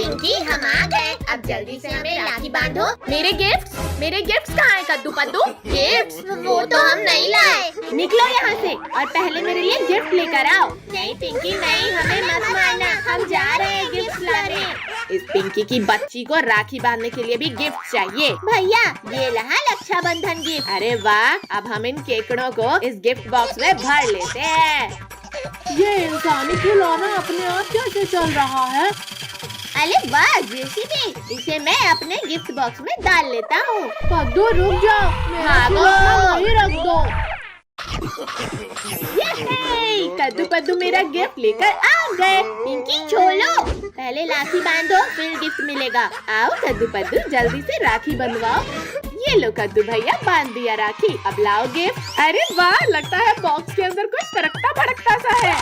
पिंकी हम आ गए, अब जल्दी से हमें राखी बांधो। मेरे गिफ्ट्स कहाँ है कद्दू पद्दू? गिफ्ट्स वो तो हम नहीं लाए। निकलो यहाँ से और पहले मेरे लिए गिफ्ट लेकर आओ। नहीं पिंकी नहीं, हमें मत मारना, हम जा रहे हैं गिफ्ट लाने। इस पिंकी की बच्ची को राखी बांधने के लिए भी गिफ्ट चाहिए। भैया ये रहा रक्षाबंधन गिफ्ट। अरे वाह, अब हम इन केकड़ों को इस गिफ्ट बॉक्स में भर लेते हैं। ये इंसानी खिलौना अपने आप कैसे चल रहा है? अरे वाह जेसीबी, इसे मैं अपने गिफ्ट बॉक्स में डाल लेता हूँ। कद्दू रुक जाओ, मेरा भागो। खिलौना वहीं रख दो। ये कद्दू पद्दू मेरा गिफ्ट लेकर आ गए। पिंकी छोड़ो, पहले राखी बांधो फिर गिफ्ट मिलेगा। आओ कद्दू पद्दू जल्दी से राखी बंधवाओ। ये लो कद्दू भैया बांध दिया राखी, अब लाओ गिफ्ट। अरे वाह, लगता है बॉक्स के अंदर कुछ तड़कता भड़कता सा है।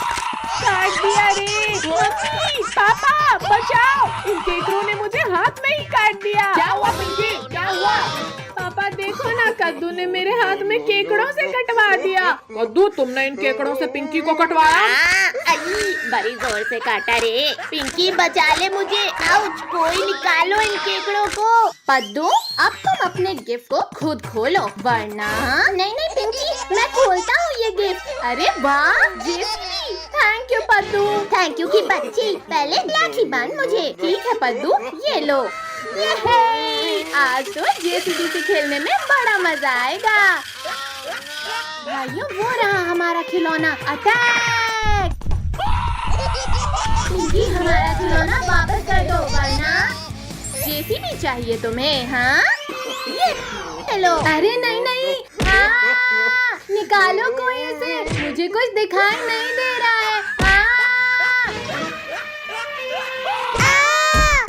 काट दिया रे। मम्मी पापा बचाओ, इन केकड़ों ने मुझे हाथ में ही काट दिया। क्या हुआ पिंकी, क्या हुआ? पापा देखो ना, कद्दू ने मेरे हाथ में केकड़ों से कटवा दिया। कद्दू तुमने इन केकड़ों से पिंकी को कटवाया? बड़ी जोर से काटा रे। पिंकी बचा ले मुझे। आउच, कोई निकालो इन केकड़ों को। पद्दू अब तुम अपने गिफ्ट को खुद खोलो, वरना। नहीं नहीं पिंकी, मैं खोलता हूँ ये गिफ्ट। अरे वाह JCB, thank you Paddu. Thank you की बच्ची, पहले राखी बांध मुझे। ठीक है पद्दू, ये लो। आज तो जेसीबी से खेलने में बड़ा मजा आएगा। भाइयों वो रहा हमारा खिलौना। अटैक! पिंकी हमारा खिलौना वापस कर दो, वरना। जेसीबी चाहिए तुम्हें? हाँ ये हेलो। अरे नहीं नहीं, निकालो कोई इसे, मुझे कुछ दिखाई नहीं दे रहा है।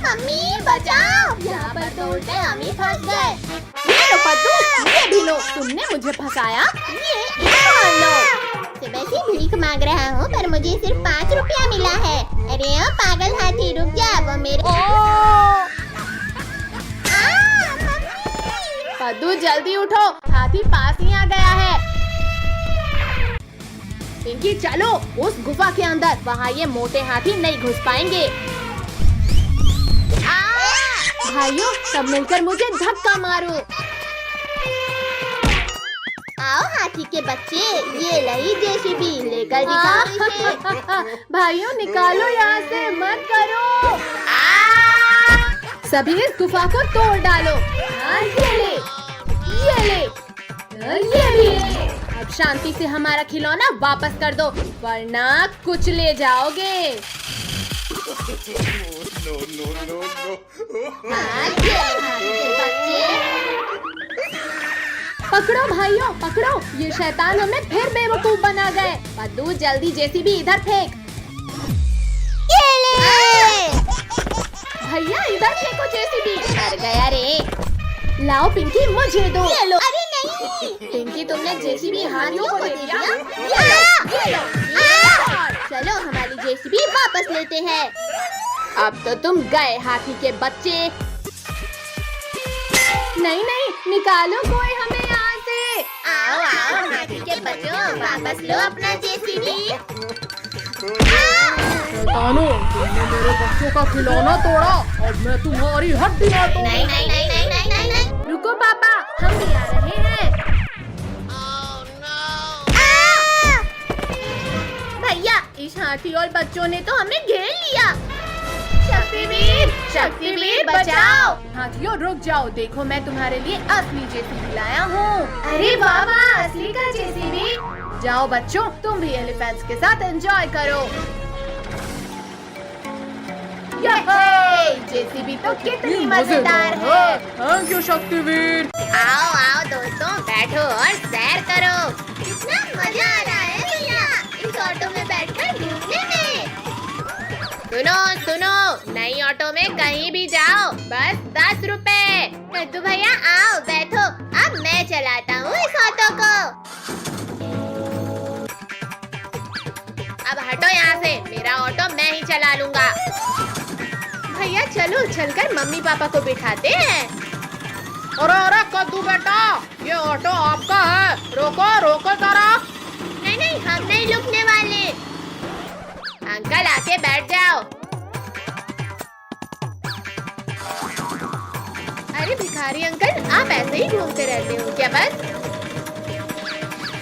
मम्मी बचाओ, यहाँ पर तो उल्टे हम ही फंस गए। ये लो पद्दू, ये भी लो, तुमने मुझे फंसाया। ये लो। सुबह से भीख मांग रहा हूँ पर मुझे सिर्फ 5 रुपया मिला है। अरे ओ पागल हाथी रुक जा, वो मेरे। पद्दू जल्दी उठो, हाथी पास ही आ गया है। पिंकी चलो उस गुफा के अंदर, वहाँ ये मोटे हाथी नहीं घुस पाएंगे। भाइयों सब मिलकर मुझे धक्का मारो। आओ हाथी के बच्चे, ये लही जेसीबी, लेकर दिखाओ इसे। भाइयों निकालो यहाँ से, मत करो। सभी इस गुफा को तोड़ डालो। ये ले, ये ले, ये भी ले। अब शांति से हमारा खिलौना वापस कर दो, वरना कुछ ले जाओगे। पकड़ो भाइयों पकड़ो, ये शैतान हमें फिर बेवकूफ बना गए। पद्दू जल्दी जेसीबी इधर फेंक। ये ले। भैया इधर फेंको जेसीबी। मर गया रे। लाओ पिंकी मुझे दो। ये लो। अरे नहीं पिंकी, तुमने जेसीबी हाथियों को दे दिया। ये लो। चलो हमारी जेसीबी वापस लेते हैं। अब तो तुम गए हाथी के बच्चे। नहीं नहीं, निकालो कोई हमें यहाँ से। आओ आओ हाथी के बच्चों, वापस लो अपना जेसीबी। शैतानों, तुमने मेरे बच्चों का खिलौना तोड़ा, अब मैं तुम्हारी हड्डियाँ तोड़ूंगा। नहीं नहीं नहीं नहीं नहीं नहीं नहीं, रुको पापा, हम भी आ रहे हैं। भैया इस हाथी और बच्चों ने तो हमें घेर लिया। शक्तिवीर, शक्तिवीर बचाओ। हाथियों रुक जाओ, देखो मैं तुम्हारे लिए असली जेसीबी लाया हूँ। अरे वाह वाह, असली का जेसीबी। जाओ बच्चों, तुम भी एलिफेंट्स के साथ एंजॉय करो। जेसीबी तो कितनी मजेदार है। Thank you Shaktiveer. आओ आओ दोस्तों, बैठो और सैर करो। कितना मजा आ रहा है भैया इस ऑटो में बैठकर घूमने में। सुनो सुनो, नई ऑटो में कहीं भी जाओ, बस 10 रुपए। कद्दू भैया आओ बैठो, अब मैं चलाता हूँ इस ऑटो को। अब हटो यहाँ से, मेरा ऑटो मैं ही चला लूंगा। भैया चलो चलकर मम्मी पापा को बिठाते हैं। अरे अरे कद्दू बेटा, ये ऑटो आपका है, रोको रोको जरा। नहीं नहीं, हम नहीं रुकने वाले। अंकल आके बैठ जाओ। भिखारी अंकल, आप ऐसे ही घूमते रहते हो क्या बस?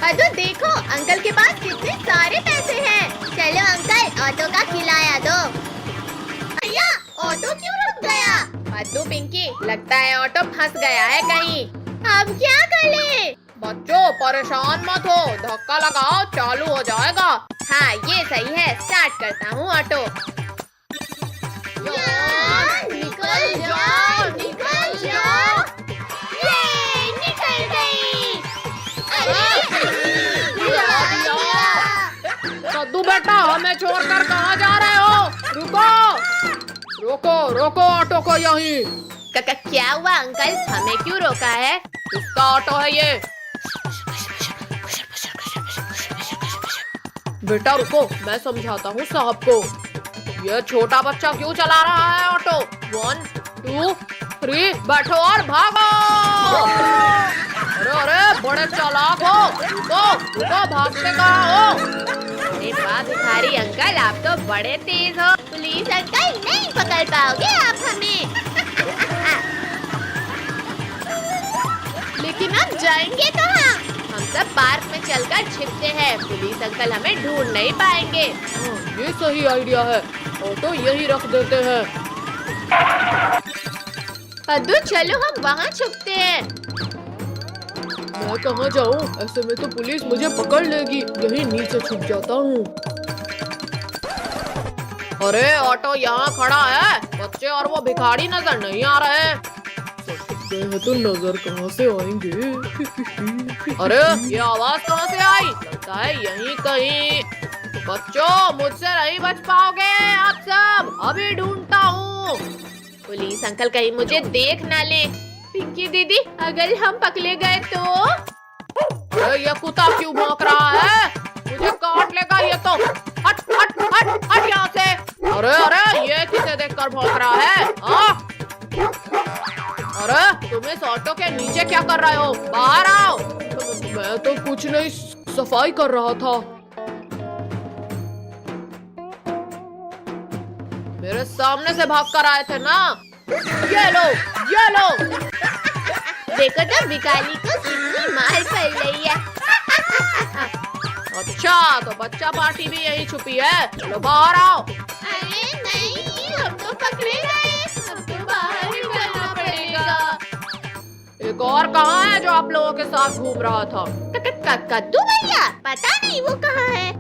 अदो देखो, अंकल के पास कितने सारे पैसे हैं। चलो अंकल, ऑटो का किराया दो। भैया, ऑटो क्यों रुक गया? अद्दू पिंकी, लगता है ऑटो फंस गया है कहीं। अब क्या करें? बच्चों परेशान मत हो, धक्का लगाओ, चालू हो जाएगा। हाँ ये सही है, स्टार्ट करता हूँ ऑटो। निकल जाओ, निकल जाओ। ये निकल गई। कद्दू बेटा, हमें छोड़कर कहाँ जा रहे हो? रुको रोको रोको ऑटो को यहीं। क्या हुआ अंकल, हमें क्यों रोका है? इसका ऑटो है ये। बेटा रुको, मैं समझाता हूँ साहब को। ये छोटा बच्चा क्यों चला रहा है ऑटो? 1 2 3 बैठो और भागो। अरे अरे बड़े चालाक हो। रुको रुको, भागते कहाँ हो? अरे वाह भिखारी अंकल, आप तो बड़े तेज हो। पुलिस अंकल, नहीं पकड़ पाओगे आप हमें। लेकिन आप जाएंगे कहाँ? हम सब पार्क में चलकर छिपते हैं, पुलिस अंकल हमें ढूंढ नहीं पाएंगे। ये सही आइडिया है, ऑटो यही रख देते हैं। अद्दू चलो हम वहाँ छुपते हैं। मैं कहाँ जाऊँ? ऐसे में तो पुलिस मुझे पकड़ लेगी। यही नीचे छुप जाता हूँ। अरे ऑटो यहाँ खड़ा है, बच्चे और वो भिखारी नजर नहीं आ रहे। तो नजर कहाँ से आएंगे? अरे ये आवाज कहाँ से आई? लगता है यहीं कहीं। बच्चों मुझसे नहीं बच पाओगे आप सब, अभी ढूंढता हूँ। पुलिस अंकल कहीं मुझे देख ना ले। पिंकी दीदी, अगर हम पकड़े गए तो? अरे ये कुत्ता क्यों भौंक रहा है? मुझे काट लेगा ये तो। हट हट हट हट यहाँ से। अरे अरे ये किसे देखकर भौंक रहा है? अरे तुम इस ऑटो के नीचे क्या कर रहे हो? बाहर आओ। मैं तो कुछ नहीं, सफाई कर रहा था। मेरे सामने से भाग कर आए थे ना। ये लो ये लो। देखो तो भिखारी को कितनी मार पड़ रही है। अच्छा तो बच्चा पार्टी भी यही छुपी है। चलो बाहर आओ। अरे नहीं, हम तो पकड़े गए, अब तो बाहर निकलना पड़ेगा। एक और कहाँ है जो आप लोगों के साथ घूम रहा था? कद्दू भैया, पता नहीं वो कहाँ है।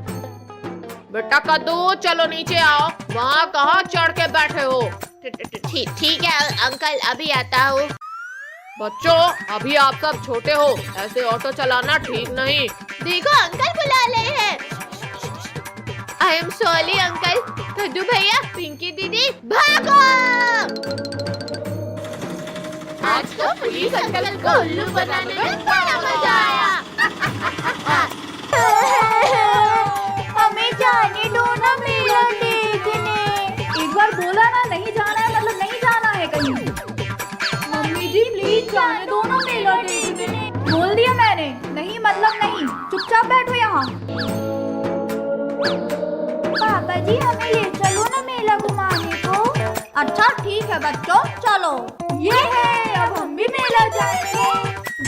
बेटा कद्दू, चलो नीचे आओ। वहाँ कहाँ चढ़ के बैठे हो? ठीक है अंकल, अभी आता हूँ। बच्चों अभी आप सब छोटे हो, ऐसे ऑटो चलाना ठीक नहीं। देखो अंकल बुला रहे हैं। I am sorry uncle. कद्दू भैया, पिंकी दीदी, भागो। आज तो पुलिस अंकल को उल्लू बनाने में बड़ा मजा आया। हमें जाने दो ना मेला देखने। एक बार बोला ना, नहीं जाना है मतलब नहीं जाना है कहीं। मम्मी जी प्लीज जाने दो ना मेला देखने। बोल दिया मैंने, नहीं मतलब नहीं। चुपचाप बैठो यहाँ। पापा जी हमें ले चलो ना मेला घुमाने को। अच्छा ठीक है बच्चों, चलो। ये है, अब हम भी मेला जाएंगे।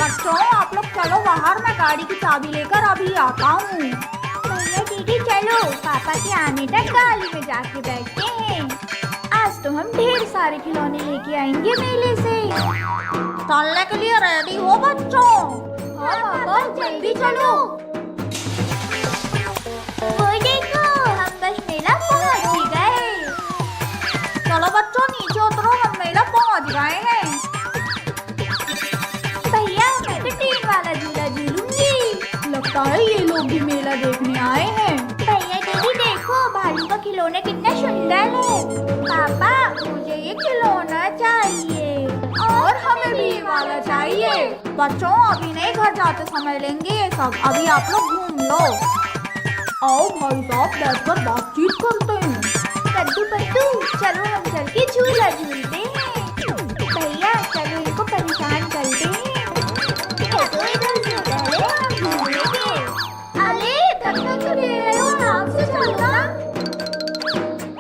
बच्चों आप लोग चलो बाहर, मैं गाड़ी की चाबी लेकर अभी आता हूँ। भैया दीदी चलो, पापा के आने तक गाड़ी में जाके बैठते हैं। आज तो हम ढेर सारे खिलौने लेके आएंगे मेले से। चलने के लिए रेडी हो बच्चों? हाँ पापा जल्दी चलो। वो देखो, हम बस मेला पहुँच ही गए। चलो बच्चों नीचे उतरो, हम मेला पहुँच गए हैं। भैया मैं तो ट्रेन वाला झूला झूलूंगी। लगता है ये लोग भी मेला देखने आए हैं। भैया दीदी देखो, भालू का खिलौना कितना सुंदर है। पापा मुझे ये खिलौना चाहिए। और हमें भी ये वाला चाहिए। बच्चों अभी नहीं, घर जाते समय लेंगे ये सब। अभी आप लोग घूम लो। आओ भाई साहब, बैठकर बातचीत करते हैं। कद्दू पत्तू चलो हम चल के झूला झूलते हैं। भैया चलो इनको परेशान करते हैं। अरे धक्का क्यों दे रहे हो? आराम से चलना।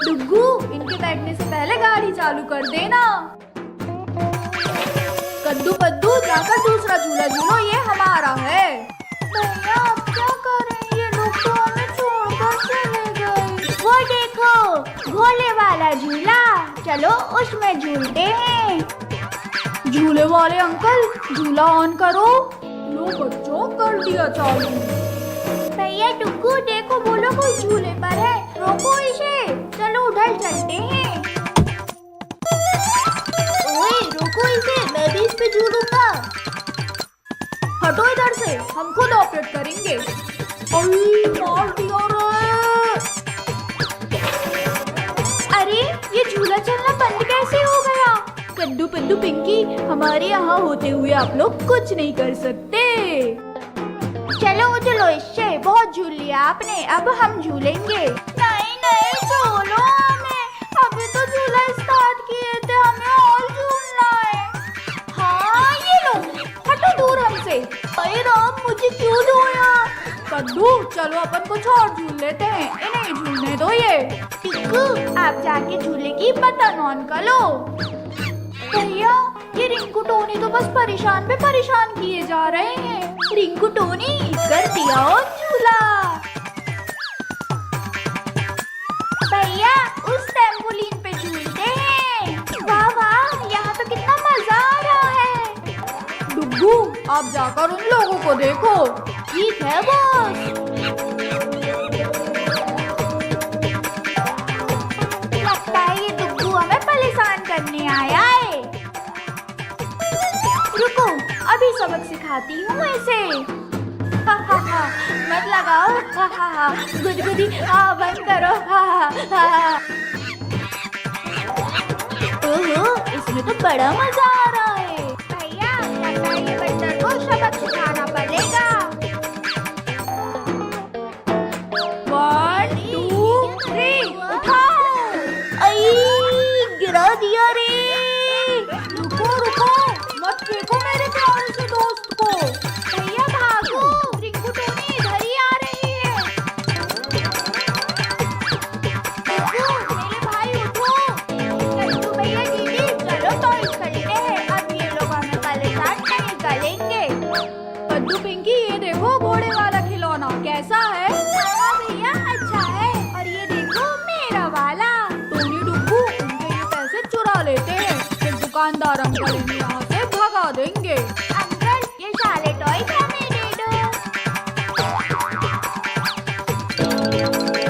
डुग्गू, इनके बैठने से पहले गाड़ी चालू कर देना। कद्दू पद्दू जाकर दूसरा झूला झूलो, ये हमारा है। भैया अब क्या करें, ये लोग तो हमें छोड़कर चले गए। वो देखो भोले वाला झूला, चलो उसमें झूलते हैं। झूले वाले अंकल झूला ऑन करो। लो बच्चों कर दिया चालू। भैया टुक्कू देखो वो लोग उस झूले पर है, रोको इसे, चलो उधर चलते हैं। ओए रोको इसे, मैं भी इस पे झूलूंगा। हटो इधर से, हम खुद ऑपरेट करेंगे। अरे मार दिया रे। अरे ये झूला चलना बंद कैसे हो गया? कद्दू पद्दू पिंकी, हमारे यहाँ होते हुए आप लोग कुछ नहीं कर सकते। चलो उछलो इससे, बहुत झूल लिया आपने, अब हम झूलेंगे। नहीं नहीं छोड़ो हमें, अभी तो झूला स्टार्ट किए थे, हमें और झूलना है। हाँ ये लो, हटो दूर हमसे। अरे राम मुझे क्यों धोया? कद्दू चलो अपन कुछ और झूल लेते हैं, इन्हें झूलने दो। ये टिक्कू आप जाके झूले की बटन ऑन करो। भैया ये रिंकू टोनी तो बस परेशान पे परेशान किए जा रहे हैं। रिंकू टोनी कर दिया और झूला। भैया उस टेम्पोलिन पे झूलते हैं। वाह वाह, यहाँ तो कितना मजा आ रहा है। डुग्गू आप जाकर उन लोगों को देखो। ठीक है बॉस। लगता है ये डुग्गू हमें परेशान करने आया है। रुको अभी सबक सिखाती हूँ इसे। हा हा हा, मत लगाओ। हा हा हा, गुदगुदी हाँ बंद करो। हा हा हा। ओहो इसमें तो बड़ा मजा आ रहा है। भैया लगता है ये बच्चा को सबक सिखाना पड़ेगा। 1 2 3 उठाओ। आई गिरा दिया रे। रुको रुको, मत फेंको मेरे प्यारे से दोस्त को। भैया भागो, रिंकू टोनी इधर ही आ रही है। मेरे भाई उठो। कद्दू भैया दीदी चलो टॉयज खरीदे हैं, अब ये लोग हमें परेशान नहीं करेंगे। कद्दू पिंकी ये देखो घोड़े वाला खिलौना कैसा है? हाँ भैया अच्छा है। और ये देखो मेरा वाला। टोनी डुग्गू उनके ये पैसे चुरा लेते हैं, फिर दुकानदार अंकल इन्हें यहाँ से भगा देंगे। अंकल ये सारे टॉयज हमें दे दो।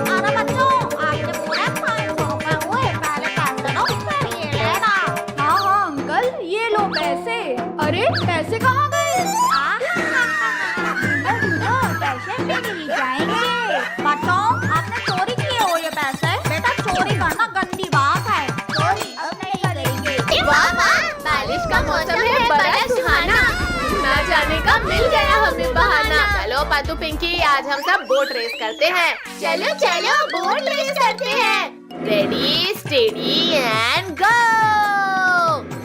अरे बच्चों आपने पूरा 500 रुपए हुए, पहले पैसे दो फिर ये लेना। हाँ हाँ अंकल ये लो पैसे। अरे पैसे कहाँ गए? पैसे मिल जाएंगे। बच्चों आपने चोरी किए हो ये पैसे। बेटा चोरी करना गंदी बात है, चोरी अब नहीं करेंगे। वाह वाह, बारिश का मौसम है बड़ा सुहाना, ना जाने का मिल गया हमें बहाना। चलो पद्दू पिंकी आज हम सब बोट रेस करते हैं। चलो चलो बोट रेस करते हैं। Ready steady and go.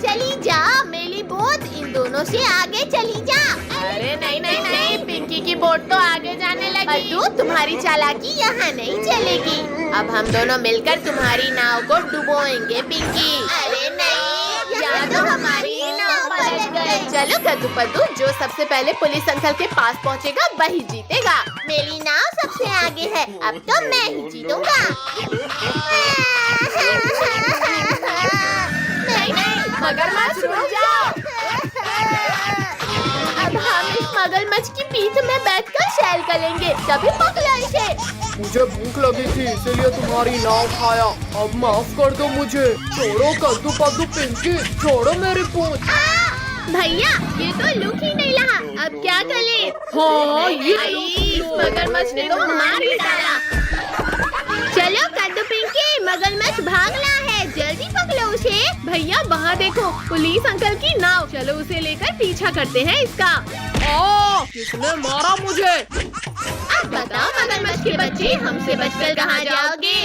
चली जा मेरी बोट, इन दोनों से आगे चली जा। अरे नहीं नहीं नहीं, पिंकी की बोट तो आगे जाने लगी। पद्दू तुम्हारी चालाकी यहाँ नहीं चलेगी। अब हम दोनों मिलकर तुम्हारी नाव को डुबोएंगे पिंकी। अरे नहीं, यहाँ तो हमारी नाव पलट गई। चलो कद्दू पद्दू, जो सबसे पहले पुलिस अंकल के पास पहुँचेगा वही जीतेगा। मेरी नाव सबसे आगे है, अब तो मैं ही जीतूंगा। नहीं नहीं मगरमच्छ रुक जाओ। अब हम इस मगरमच्छ की पीठ में बैठकर सैर करेंगे, तभी पकड़ा इसे। मुझे भूख लगी थी इसीलिए तुम्हारी नाव खाया, अब माफ कर दो मुझे। छोड़ो कद्दू पद्दू पिंकी, छोड़ो मेरी पूंछ। भैया ये तो लुक ही नहीं रहा, अब क्या करें? हाँ ये इस मगरमच्छ ने तो मार ही डाला। चलो कद्दू पिंकी, मगरमच्छ भाग रहा है, जल्दी पकड़ो उसे। भैया वहाँ देखो पुलिस अंकल की नाव, चलो उसे लेकर पीछा करते हैं इसका। किसने मारा मुझे? अब बताओ मगरमच्छ के बच्चे, हमसे बचकर कहाँ जाओगे?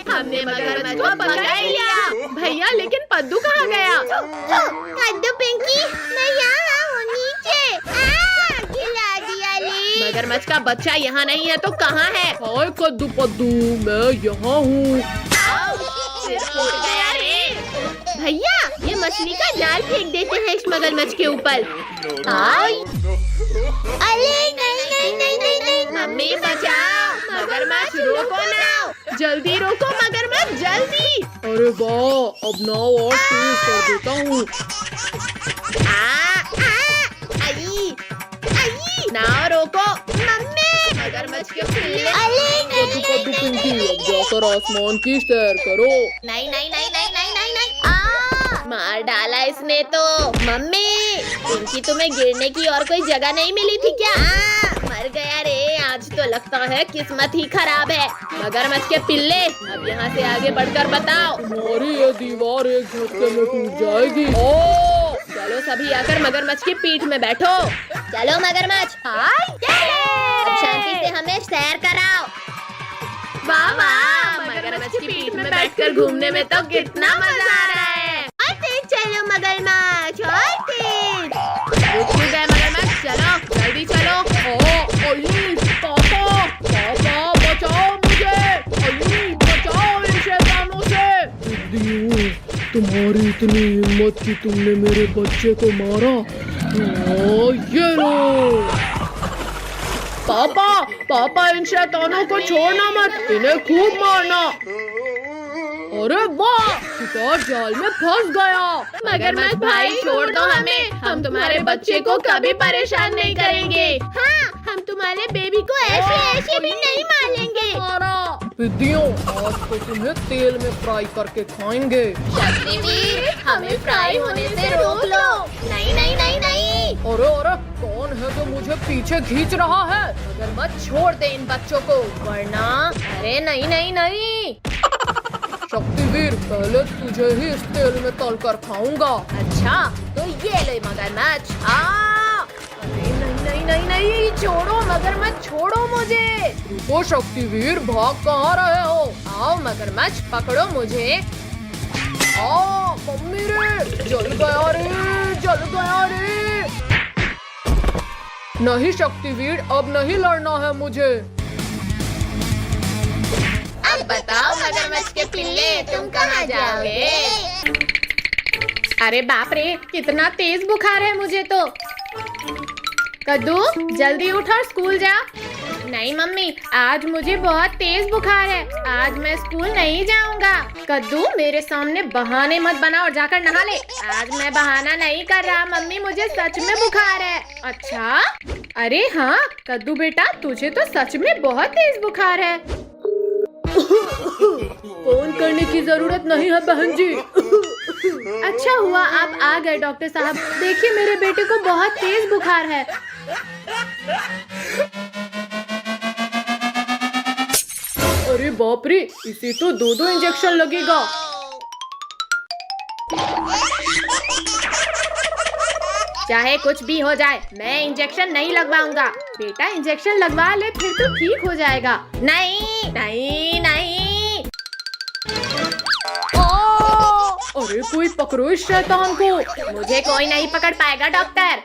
हमने मगरमच्छ को पकड़ लिया। भैया लेकिन पद्दू कहाँ गया? कद्दू पिंकी मैं यहाँ हूँ नीचे। खिला दिया ले। मगरमच्छ का बच्चा यहाँ नहीं है तो कहाँ है? हाय कद्दू पद्दू, मैं यहाँ हूँ। सिर फूट गया रे। भैया ये मछली का जाल फेंक देते हैं इस मगरमच्छ के ऊपर। अरे नहीं नहीं नहीं नहीं नहीं, मम्मी बचाओ, मगरमच्छ रोको ना, जल्दी रोको मगरमच्छ जल्दी। अरे वाह, अब नाव और तेज कर देता हूँ। नाव रोको मम्मी, मगरमच्छ के पिल्ले। कद्दू कद्दू पिंकी, अब जाकर आसमान की सैर करो। नहीं नहीं नहीं नहीं नहीं नहीं नहीं, मार डाला इसने तो। मम्मी पिंकी, तुम्हें गिरने की और कोई जगह नहीं मिली थी क्या? मर गया रे, आज तो लगता है किस्मत ही खराब है। मगरमच्छ के पिल्ले, अब यहाँ से आगे बढ़कर बताओ। तुम्हारी ये दीवार एक झटके में टूट जाएगी। चलो सभी आकर मगरमच्छ की पीठ में बैठो। चलो मगरमच्छ, अब शांति से हमें सैर कराओ। वाह वाह, मगरमच्छ की पीठ में बैठकर घूमने में तो कितना मजा आ रहा है। और तेज चलो मगरमच्छ, और तेज। रुक क्यों गए मगरमच्छ, चलो जल्दी चलो। पापा पापा बचाओ मुझे, अली बचाओ इन शैतानों से। तुम्हारी इतनी हिम्मत कि तुमने मेरे बच्चे को मारा। ये लो पापा, पापा इन शैतानों को छोड़ना मत, इन्हें खूब मारना। अरे वाह, शिकार जाल में फंस गया। मगरमच्छ भाई छोड़ दो हमें, हम तुम्हारे बच्चे को कभी परेशान नहीं करेंगे। हाँ, हम तुम्हारे बेबी को ऐसे ऐसे भी नहीं मारेंगे। पिद्दियों, आज तो तुम्हें तेल में फ्राई करके खाएंगे। शक्तिवीर, हमें फ्राई होने से रोक लो। नहीं नहीं नहीं नहीं। अरे अरे, कौन है जो मुझे पीछे खींच रहा है? मगरमच्छ छोड़ दे इन बच्चों को, वरना। अरे नहीं नहीं नहीं। शक्तिवीर, पहले तुझे ही इस तेल में तल कर खाऊंगा। अच्छा तो ये ले मगरमच्छ। अरे नहीं नहीं नहीं नहीं, छोड़ो मगरमच्छ, छोड़ो मुझे। रुको शक्तिवीर, भाग कहाँ रहे हो? आओ मगरमच्छ, पकड़ो मुझे। मम्मी रे, जल गया रे, जल गया रे। नहीं शक्तिवीर, अब नहीं लड़ना है मुझे। अब बताओ मगरमच्छ के पिल्ले, तुम कहाँ जाओगे? अरे बाप रे, कितना तेज बुखार है मुझे तो। कद्दू जल्दी उठ और स्कूल जा। नहीं मम्मी, आज मुझे बहुत तेज बुखार है, आज मैं स्कूल नहीं जाऊंगा। कद्दू मेरे सामने बहाने मत बना और जाकर नहा ले। आज मैं बहाना नहीं कर रहा मम्मी, मुझे सच में बुखार है। अच्छा, अरे हाँ कद्दू बेटा, तुझे तो सच में बहुत तेज बुखार है। फोन करने की जरूरत नहीं है बहन जी। अच्छा हुआ आप आ गए डॉक्टर साहब। देखिए मेरे बेटे को बहुत तेज बुखार है। अरे बाप रे, इसे तो 2-2 इंजेक्शन लगेगा। चाहे कुछ भी हो जाए, मैं इंजेक्शन नहीं लगवाऊंगा। बेटा इंजेक्शन लगवा ले, फिर तो ठीक हो जाएगा। नहीं नहीं नहीं। अरे कोई पकड़ो इस शैतान को। मुझे कोई नहीं पकड़ पाएगा डॉक्टर।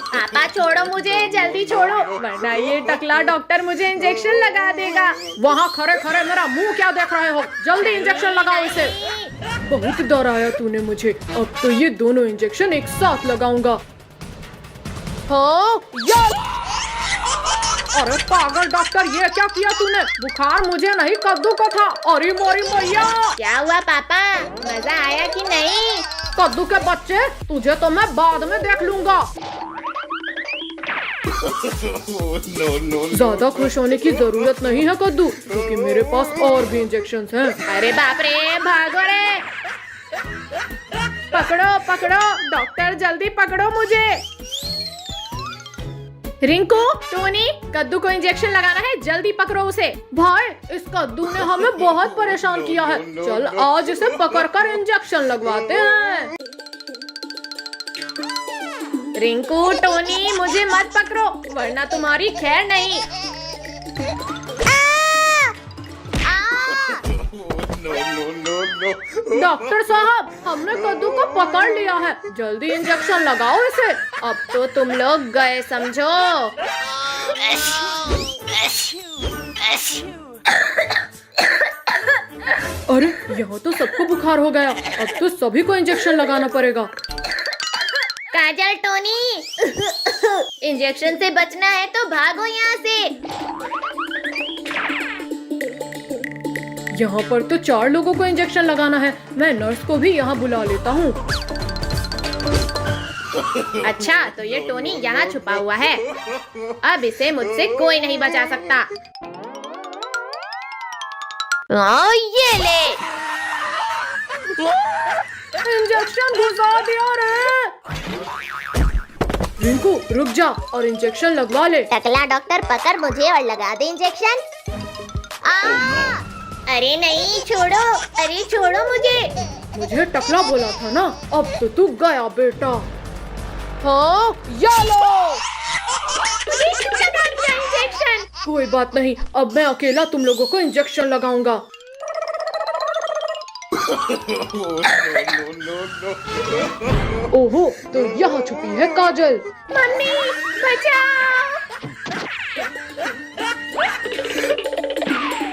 पापा छोड़ो मुझे, जल्दी छोड़ो, वरना ये टकला डॉक्टर मुझे इंजेक्शन लगा देगा। वहाँ खड़े खड़े मेरा मुंह क्या देख रहे हो? जल्दी इंजेक्शन लगाओ इसे। बहुत डराया तूने मुझे, अब तो ये दोनों इंजेक्शन एक साथ लगाऊंगा। हाँ, अरे पागल डॉक्टर, ये क्या किया तूने? बुखार मुझे नहीं कद्दू को था। अरे मोरी मैया, क्या हुआ पापा, मजा आया कि नहीं? कद्दू के बच्चे, तुझे तो मैं बाद में देख लूंगा। ज्यादा खुश होने की जरूरत नहीं है कद्दू, क्योंकि मेरे पास और भी इंजेक्शंस हैं। अरे बाप रे, भागो रे। पकड़ो पकड़ो डॉक्टर, जल्दी पकड़ो मुझे। रिंकू, टोनी, कद्दू को इंजेक्शन लगाना है, जल्दी पकड़ो उसे। भाई, इस कद्दू ने हमें बहुत परेशान किया है। चल आज इसे पकड़कर इंजेक्शन लगवाते हैं। रिंकू, टोनी, मुझे मत पकड़ो, वरना तुम्हारी खैर नहीं। डॉक्टर साहब, हमने कद्दू को पकड़ लिया है, जल्दी इंजेक्शन लगाओ इसे। अब तो तुम लोग गए समझो। अरे यहाँ तो सबको बुखार हो गया। अब तो सभी को इंजेक्शन लगाना पड़ेगा। काजल, टोनी, इंजेक्शन से बचना है तो भागो यहाँ से। यहाँ पर तो 4 लोगों को इंजेक्शन लगाना है। मैं नर्स को भी यहाँ बुला लेता हूँ। अच्छा, तो ये टोनी यहाँ छुपा हुआ है। अब इसे मुझसे कोई नहीं बचा सकता। ये ले। इंजेक्शन घुसा दिया रे। रिंकू रुक जा और इंजेक्शन लगवा ले। टकला डॉक्टर, पकड़ मुझे और लगा दे इंजेक्शन। अरे नहीं, छोड़ो, अरे छोड़ो मुझे टकला बोला था ना। अब तो तू गया बेटा। हाँ, ये लो। इंजेक्शन। कोई बात नहीं, अब मैं अकेला तुम लोगों को इंजेक्शन लगाऊंगा। ओहो, तो यहाँ छुपी है काजल। मम्मी बचाओ।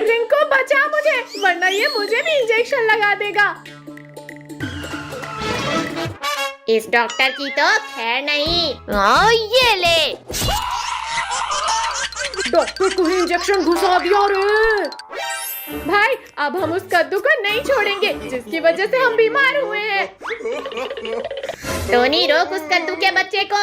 रिंकू बचा मुझे, वरना ये मुझे भी इंजेक्शन लगा देगा। इस डॉक्टर की तो खैर नहीं। ये ले। डॉक्टर को ही इंजेक्शन घुसा दिया रे। भाई, अब हम उस कद्दू को नहीं छोड़ेंगे जिसकी वजह से हम बीमार हुए हैं। टोनी, रोक उस कद्दू के बच्चे को।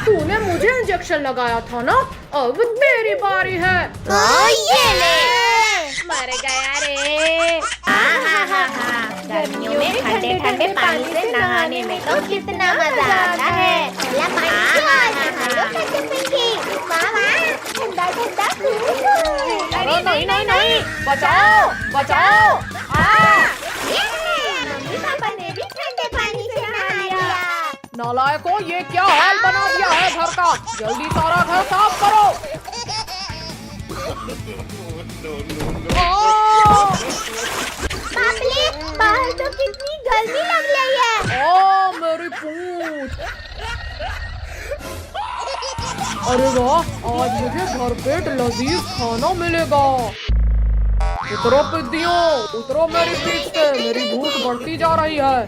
तूने मुझे इंजेक्शन लगाया था ना, अब मेरी बारी है। ये ले। मर गया रे। गर्मियों में ठंडे ठंडे पानी से नहाने में तो कितना मजा आता है। अरे नहीं नहीं नहीं, बचाओ बचाओ। मम्मी पापा ने भी ठंडे पानी से नहा लिया। नालायकों, ये क्या हाल बना दिया है घर का। जल्दी सारा घर साफ करो। पापले, बाहर तो कितनी गर्मी लग रही है। ओ मेरी पूंछ। अरे वाह, आज मुझे भरपेट लजीज खाना मिलेगा। उतरो पिद्दियों, उतरो मेरी पीठ से। मेरी भूख बढ़ती जा रही है।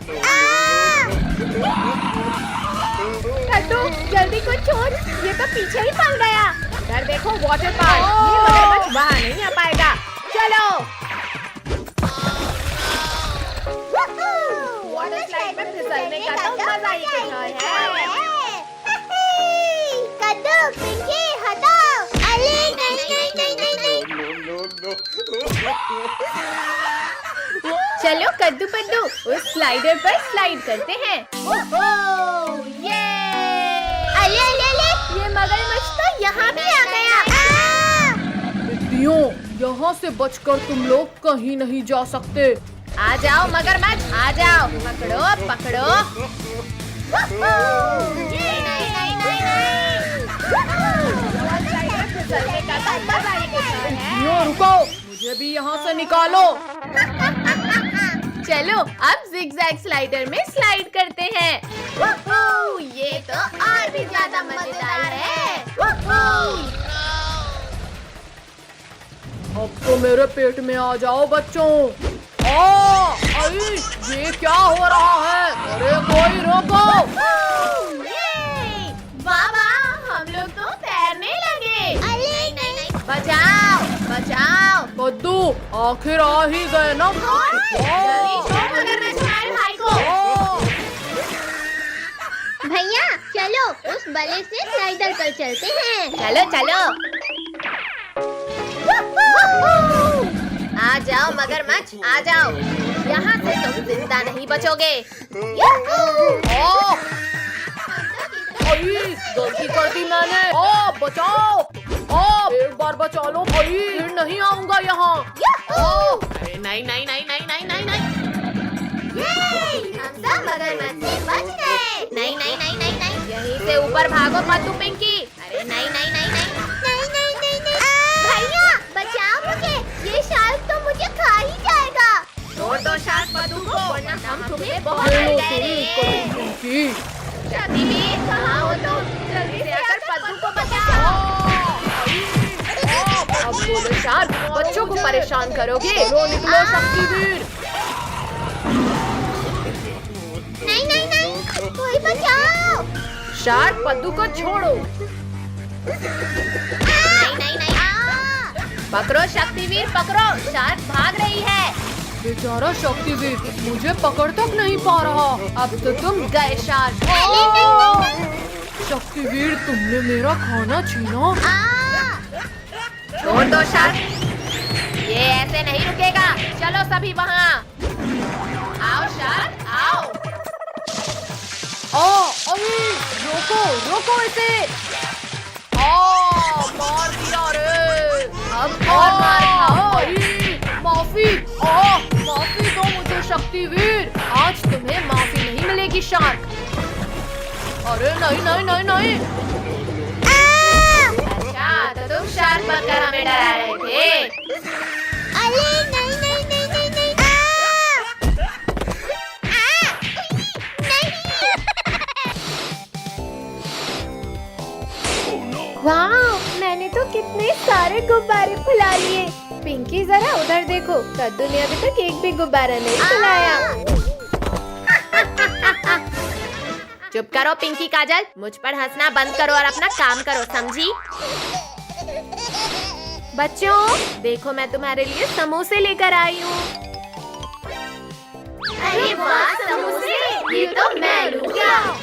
कद्दू, जल्दी कुछ छोड़, ये तो पीछे ही पड़ गया। इधर देखो वाटर पार्क, ये मगरमच्छ वहाँ नहीं आ पाएगा। चलो। वाटर स्लाइड में फिसलने का तो मजा ही कुछ और है। कद्दू, पिंकी, हटाओ। अरे नहीं। चलो कद्दू पद्दू, उस स्लाइडर पर स्लाइड करते हैं। ये अले, ये मगरमच्छ तो यहाँ भी आ गया। पिद्दियों, यहाँ से बचकर तुम लोग कहीं नहीं जा सकते। आ जाओ मगरमच्छ, आ जाओ। पकड़ो पकड़ो। फिसलने का तो मजा ही कुछ और है। पिद्दियों रुको, मुझे भी यहाँ से निकालो। चलो अब जिगजैग स्लाइडर में स्लाइड करते हैं। ये तो और भी ज्यादा मजेदार है। अब तो मेरे पेट में आ जाओ बच्चों। आई, ये क्या हो रहा है? अरे कोई रोको। बाबा, हम लोग तो तैरने लगे। अरे नहीं। बचाओ बचाओ। कद्दू, आखिर आ ही गए ना। जल्दी छोड़ मगरमच्छ हमारे भाई को। भैया चलो उस बले से स्लाइडर पर चलते हैं। चलो चलो। आ जाओ मगरमच्छ, आ जाओ। यहाँ से तुम जिंदा नहीं बचोगे। आई, गलती कर दी मैंने। बचाओ। एक बार बचा लो भाई, फिर नहीं आऊंगा यहाँ। अरे नहीं नहीं नहीं नहीं नहीं नहीं नहीं। हम सब मगरमच्छ से बच गए। नहीं नहीं नहीं नहीं नहीं, यहीं से ऊपर भागो पद्दू पिंकी। अरे नहीं नहीं नहीं नहीं। भैया बचाओ मुझे, ये शार्क तो मुझे खा ही जाएगा। छोड़ दो शार्क पद्दू को, वरना हम तुम्हें बहुत हेलो, डरेंगे। पिंकी। दीदी, कहाँ हो तुम? जल्दी से आकर पद्दू को बचाओ। अब बोलो शार्क, बच्चों को परेशान करोगे? चलो निकलो शक्तिवीर। नहीं नहीं नहीं, कोई बचाओ। शार्क पद्दू को छोड़ो। नहीं नहीं नहीं, पकड़ो शक्तिवीर पकड़ो, शार्क भाग रही है। बेचारा शक्तिवीर मुझे पकड़ तक नहीं पा रहा। अब तो तुम गए शार्क। शक्तिवीर तुमने मेरा खाना छीना। छोड़ दो शार्क, ये ऐसे नहीं रुकेगा। चलो सभी वहाँ आओ शार्क आओ। अरे रोको रोको इसे। मार दिया रे। अब और मार खाओ। माफी दो मुझे शक्तिवीर, आज तुम्हें माफी नहीं मिलेगी शार्क। अरे नहीं नहीं नहीं नहीं। अच्छा तो तुम शार्क बनकर हमें डरा रहे थे। अरे नहीं नहीं नहीं नहीं नहीं, वाह, मैंने तो कितने सारे गुब्बारे फुला लिए। पिंकी जरा उधर देखो, कद्दू ने अभी तक एक भी गुब्बारा नहीं फुलाया। चुप करो पिंकी काजल, मुझ पर हंसना बंद करो और अपना काम करो, समझी? बच्चों देखो मैं तुम्हारे लिए समोसे लेकर आई हूँ। अरे वाह समोसे, ये तो मैं लूँगा।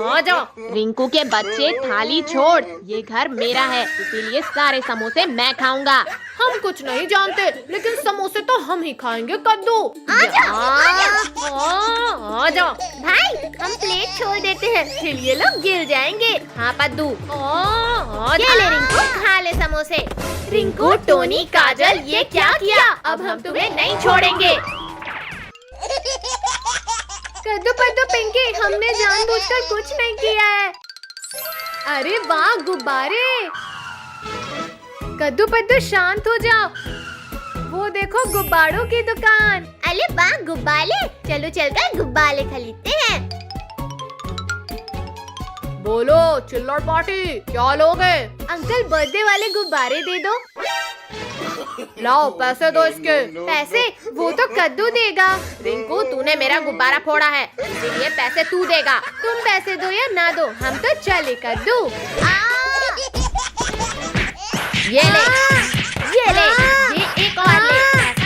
आ जाओ। रिंकू के बच्चे थाली छोड़, ये घर मेरा है, इसीलिए सारे समोसे मैं खाऊंगा। हम कुछ नहीं जानते, लेकिन समोसे तो हम ही खाएंगे कद्दू। आ जाओ भाई हम प्लेट छोड़ देते हैं, फिर ये लोग गिर जाएंगे। हाँ पद्दू। ये ले रिंकू, खा ले समोसे। रिंकू टोनी काजल ये क्या किया? अब हम तुम्हें नहीं छोड़ेंगे। कद्दू पद्दू पिंकी, हमने जानबूझकर कुछ नहीं किया है। अरे वाह गुब्बारे। कद्दू पद्दू शांत हो जाओ, वो देखो गुब्बारों की दुकान। अरे वाह गुब्बारे, चलो चलकर गुब्बारे खरीदते हैं। बोलो चिल्लड़ पार्टी क्या लोगे? अंकल बर्थडे वाले गुब्बारे दे दो। लाओ पैसे दो इसके। पैसे वो तो कद्दू देगा। रिंकू तूने मेरा गुब्बारा फोड़ा है, इसीलिए पैसे तू देगा। तुम पैसे दो या ना दो, हम तो चले कद्दू। ये ले, ये ले, ये एक और ले।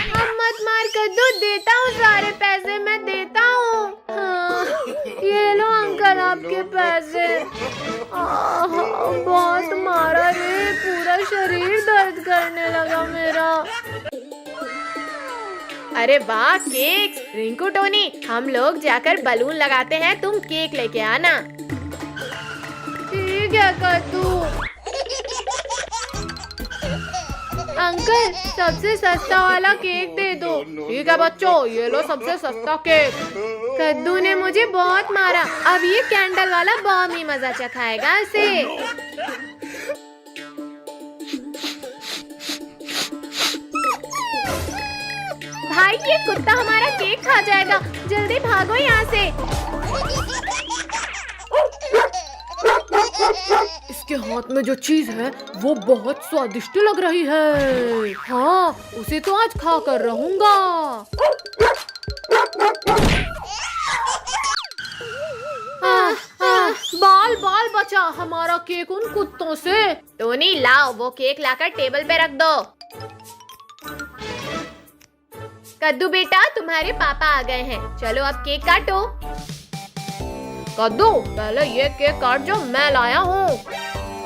हम मत मार कद्दू, देता हूँ सारे पैसे, मैं देता हूँ। हाँ, ये लो अंकल आपके पैसे। बहुत मारा रे, पूरा शरीर दर्द करने लगा मेरा। अरे वाह केक। रिंकू टोनी हम लोग जाकर बलून लगाते हैं, तुम केक लेके आना। ठीक है कद्दू। अंकल सबसे सस्ता वाला केक दे दो। ठीक है बच्चों, ये लो सबसे सस्ता केक। कद्दू ने मुझे बहुत मारा, अब ये कैंडल वाला बॉम ही मजा चखाएगा इसे। भाई ये कुत्ता हमारा केक खा जाएगा, जल्दी भागो यहाँ से। इसके हाथ में जो चीज है वो बहुत स्वादिष्ट लग रही है। हाँ उसे तो आज खा कर रहूंगा। बाल बाल बचा हमारा केक उन कुत्तों से। टोनी लाओ वो केक लाकर टेबल पे रख दो। कद्दू बेटा तुम्हारे पापा आ गए हैं, चलो अब केक काटो। कद्दू पहले ये केक काट जो मैं लाया हूँ।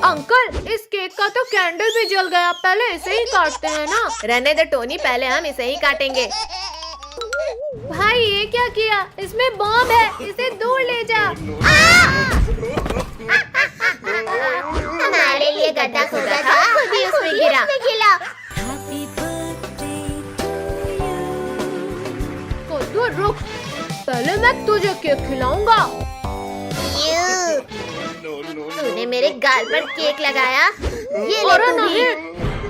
अंकल इस केक का तो कैंडल भी जल गया, पहले इसे ही काटते हैं ना। रहने दे टोनी, पहले हम इसे ही काटेंगे। भाई ये क्या किया, इसमें बॉम्ब है, इसे दूर ले जा। हमारे लिए गड्ढा खोदा था, खुद ही उसमें गिरा। कद्दू रुक, पहले मैं तुझे केक खिलाऊंगा। तूने मेरे गाल पर केक लगाया, ये ले अरे तू भी। नहीं,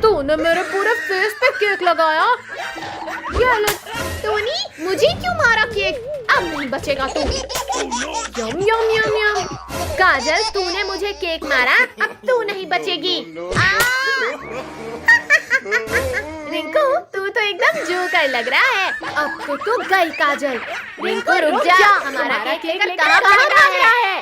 तूने मेरे पूरे फेस पे केक लगाया। ये ले। टोनी मुझे क्यों मारा केक, अब नहीं बचेगा तू। यम यम यम यम। काजल तूने मुझे केक मारा, अब तू नहीं बचेगी। रिंकू तू तो एकदम जोकर लग रहा है। अब तो तू गई काजल। रिंकू रुक जा, हमारा केक लेकर कहाँ भागा है?